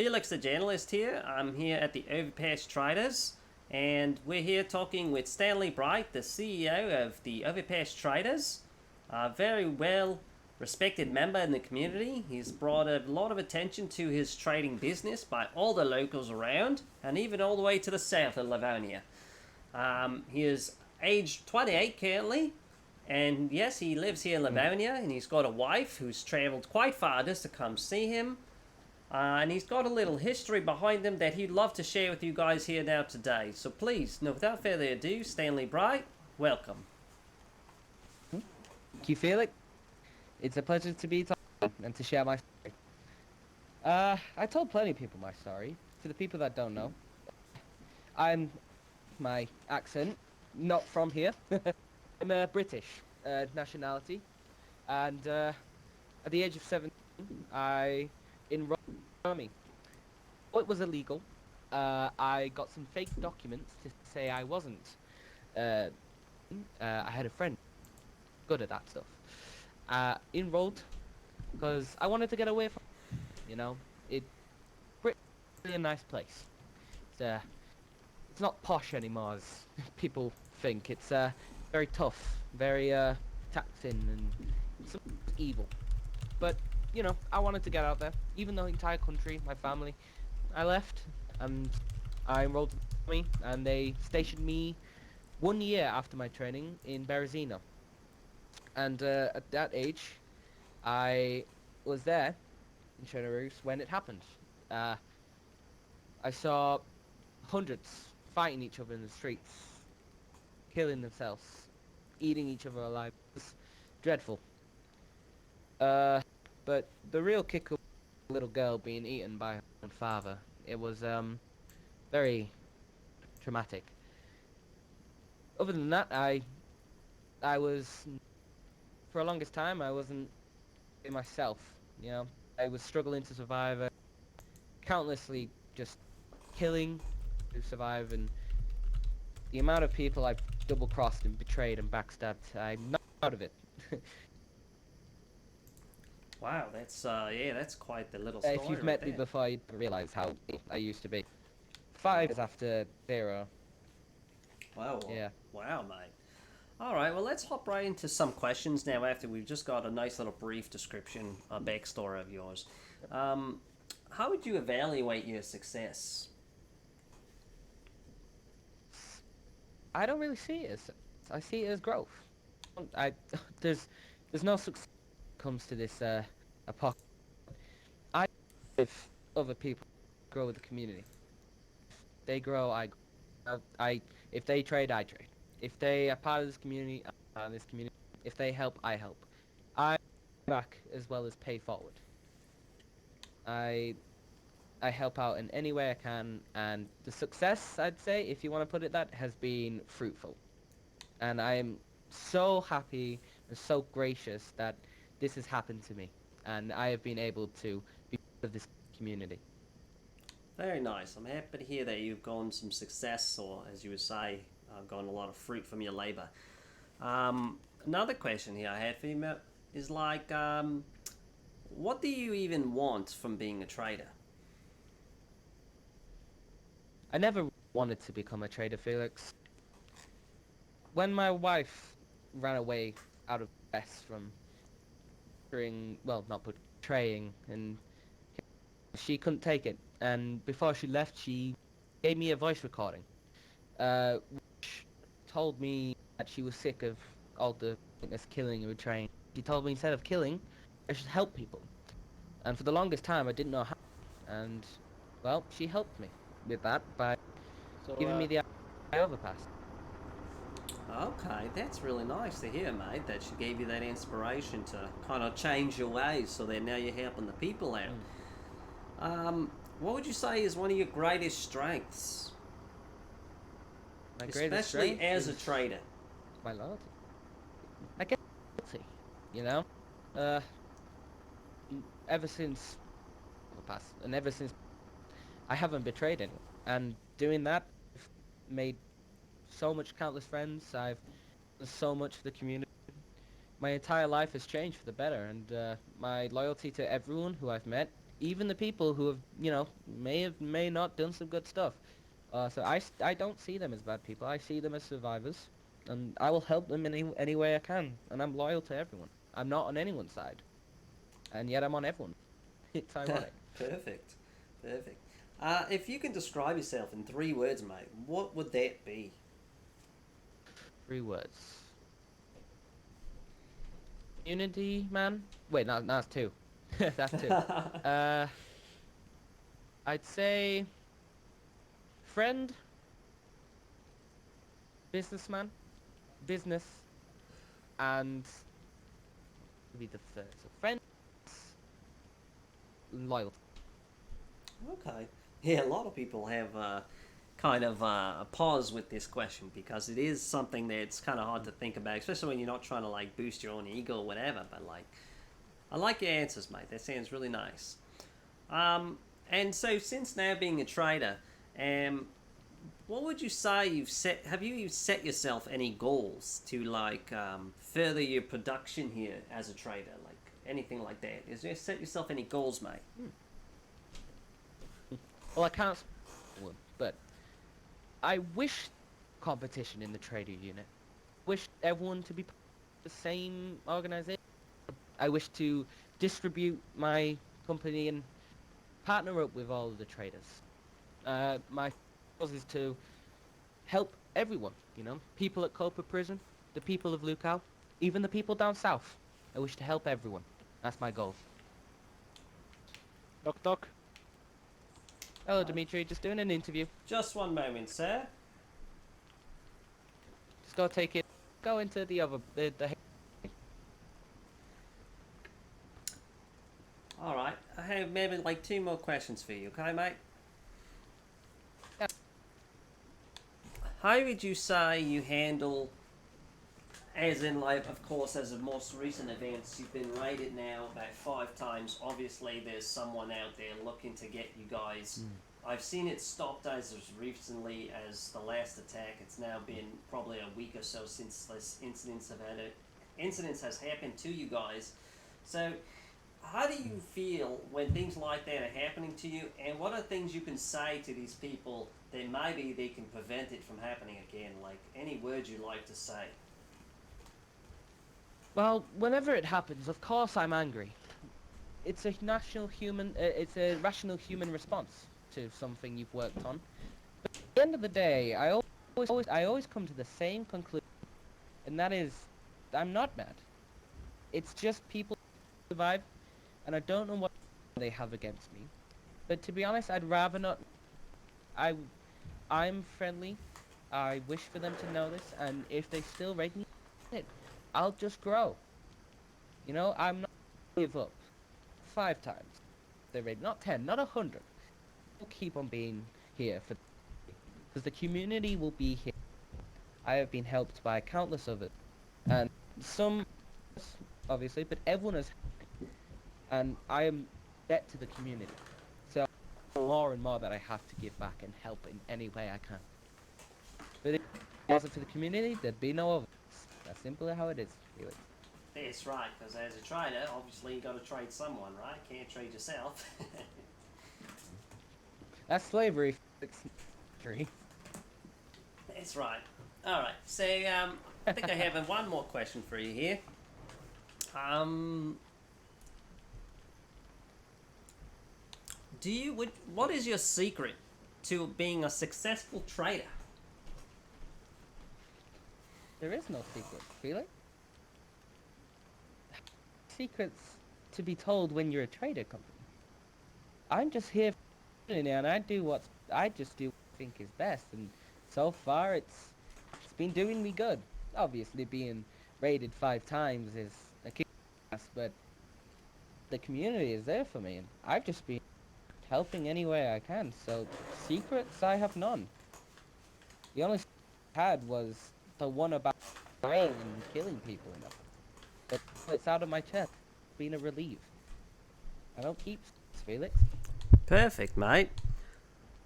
Felix the journalist here. I'm here at the Overpass Traders, and we're here talking with Stanley Brite, the CEO of the Overpass Traders. A very well respected member in the community. He's brought a lot of attention to his trading business by all the locals around, and even all the way to the south of Livonia. He is aged 28 currently, and yes, he lives here in Livonia, and he's got a wife who's travelled quite far just to come see him. And he's got a little history behind him that he'd love to share with you guys here now today. So please, no, without further ado, Stanley Brite, welcome. Thank you, Felix. It's a pleasure to be talking and to share my story. I told plenty of people my story. For the people that don't know, I'm my accent, not from here. I'm a British nationality, and at the age of 17, I enrolled in the army. Well, it was illegal. I got some fake documents to say I wasn't. Uh, I had a friend good at that stuff. Enrolled because I wanted to get away from, it. Britain's really a nice place. It's it's not posh anymore as people think. It's very tough, very taxing, and sometimes evil. But I wanted to get out there. Even though the entire country, my family, I left, and I enrolled in the army, and they stationed me 1 year after my training in Berezino. And at that age, I was there in Cheneroos when it happened. Uh, I saw hundreds fighting each other in the streets, killing themselves, eating each other alive. It was dreadful. But the real kicker was a little girl being eaten by her own father. It was very traumatic. Other than that, I was for the longest time I wasn't in myself. I was struggling to survive. Countlessly just killing to survive, and the amount of people I've double crossed and betrayed and backstabbed, I'm not out of it. Wow, that's yeah, that's quite the little story If you've right met me there. before, you'd realise how I used to be. 5 years after zero. Wow, Yeah. wow, mate. All right, well, let's hop right into some questions now after we've just got a nice little brief description, a backstory of yours. How would you evaluate your success? I don't really see it as I see it as growth. I there's there's no success when it comes to this apocalypse. I if other people grow with the community. They grow, I grow. If they trade, I trade. If they are part of this community, I'm part of this community. If they help, I help. I back as well as pay forward. I I help out in any way I can, and the success, I'd say, if you want to put it that, has been fruitful. And I am so happy and so gracious that this has happened to me, and I have been able to be part of this community. Very nice. I'm happy to hear that you've gotten some success, or as you would say, gotten a lot of fruit from your labour. Another question here I had for you Matt, is like, what do you even want from being a trader? I never wanted to become a trader, Felix. When my wife ran away out of stress from not betraying, and she couldn't take it. And before she left, she gave me a voice recording, which told me that she was sick of all the pointless killing and betraying. She told me instead of killing, I should help people. And for the longest time, I didn't know how. And, well, she helped me with that by So, giving me the overpass. okay, that's really nice to hear, mate, that she gave you that inspiration to kind of change your ways so that now you're helping the people out. Mm. What would you say is one of your greatest strengths, My greatest especially strength as a is trader? my loyalty. I get loyalty, you know? Uh, ever since overpass, and ever since I haven't betrayed anyone. And doing that, I've made so much countless friends. I've done so much for the community. My entire life has changed for the better, and my loyalty to everyone who I've met even the people who have, may not done some good stuff. So I don't see them as bad people. I see them as survivors, and I will help them in any way I can. And I'm loyal to everyone. I'm not on anyone's side, and yet I'm on everyone. It's ironic. Perfect. Perfect. If you can describe yourself in 3 words, mate, what would that be? 3 words. Unity, man. Wait, no, that's two. That's two. Uh, I'd say friend, businessman, business, and be the third. So friends, loyalty. Okay. Yeah, a lot of people have kind of a pause with this question because it is something that's kind of hard to think about, especially when you're not trying to like boost your own ego or whatever. But like, I like your answers, mate. That sounds really nice. And so since now being a trader, um, what would you say you've set? Have you set yourself any goals to like further your production here as a trader, like anything like that? Is you set yourself any goals, mate? Well, I can't, but I wish competition in the trader unit. Wish everyone to be part of the same organization. I wish to distribute my company and partner up with all of the traders. My goal is to help everyone, people at Copa Prison, the people of Lukau, even the people down south. I wish to help everyone. That's my goal. Knock knock. Hello, Dimitri. Just doing an interview. Just one moment, sir. Just go take it. Go into the other. The All right, I have maybe like 2 more questions for you, okay, mate? Yeah. How would you say you handle, as in like, of course, as of most recent events, you've been raided now about 5 times. Obviously, there's someone out there looking to get you guys. I've seen it stopped as recently as the last attack. It's now been probably a week or so since this incidents has happened to you guys. So, how do you feel when things like that are happening to you, and what are things you can say to these people that maybe they can prevent it from happening again? Like any words you like to say? Well, whenever it happens, of course I'm angry. It's a it's a rational human response to something you've worked on. But at the end of the day, I always come to the same conclusion, and that is, I'm not mad. It's just people survive, and I don't know what they have against me. But to be honest, I'd rather not. I, I'm friendly. I wish for them to know this, and if they still raid me, I'll just grow. I'm not gonna give up 5 times. They raid, not 10, not 100. We'll keep on being here because the community will be here. I have been helped by countless others, and some, obviously, but everyone is, and I am debt to the community. So more and more that I have to give back and help in any way I can. But if it wasn't for the community, there'd be no others. That's simply how it is, Felix. That's right, because as a trader, obviously you got to trade someone, right? Can't trade yourself. That's slavery, Felix. That's right. All right. So I think I have one more question for you here. What is your secret to being a successful trader? There is no secret, Felix. Secrets to be told when you're a trader company. I'm just here and I just do what I think is best, and so far it's been doing me good. Obviously being raided 5 times is a kick ass, but the community is there for me, and I've just been helping any way I can, so secrets I have none. The only secret I had was the one about dying and killing people enough. But it's out of my chest. It's been a relief. I don't keep secrets, Felix. Perfect, mate.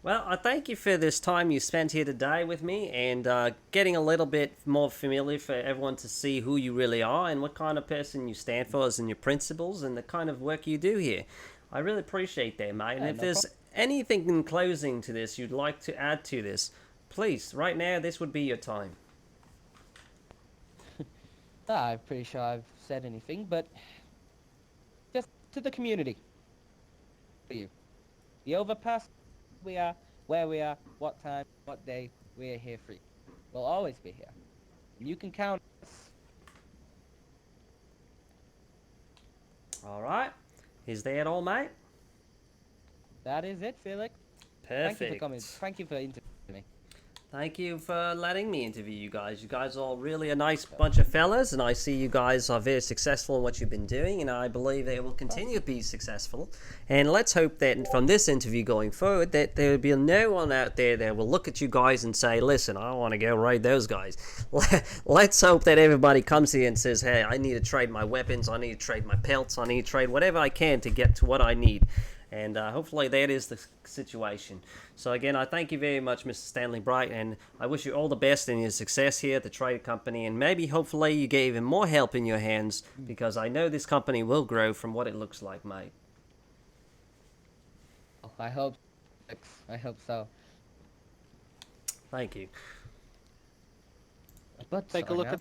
Well, I thank you for this time you spent here today with me and getting a little bit more familiar for everyone to see who you really are and what kind of person you stand for and your principles and the kind of work you do here. I really appreciate that, mate. And Yeah, if no there's anything in closing to this you'd like to add to this, please, right now, this would be your time. I'm pretty sure I've said anything, but just to the community. For you. The Overpass, we are, where we are, what time, what day, we are here for you. We'll always be here. You can count us. All right. Is that all, mate? That is it, Felix. Perfect. Thank you for coming. Thank you for interviewing me. Thank you for letting me interview you guys. You guys are really a nice bunch of fellas, and I see you guys are very successful in what you've been doing, and I believe they will continue to be successful. And let's hope that from this interview going forward, that there will be no one out there that will look at you guys and say, listen, I want to go raid those guys. Let's hope that everybody comes here and says, hey, I need to trade my weapons, I need to trade my pelts, I need to trade whatever I can to get to what I need. And hopefully that is the situation. So again, I thank you very much, Mr. Stanley Brite, and I wish you all the best in your success here at the trade company, and maybe hopefully you get even more help in your hands, because I know this company will grow from what it looks like, mate. I hope so. Thank you. But Take a look at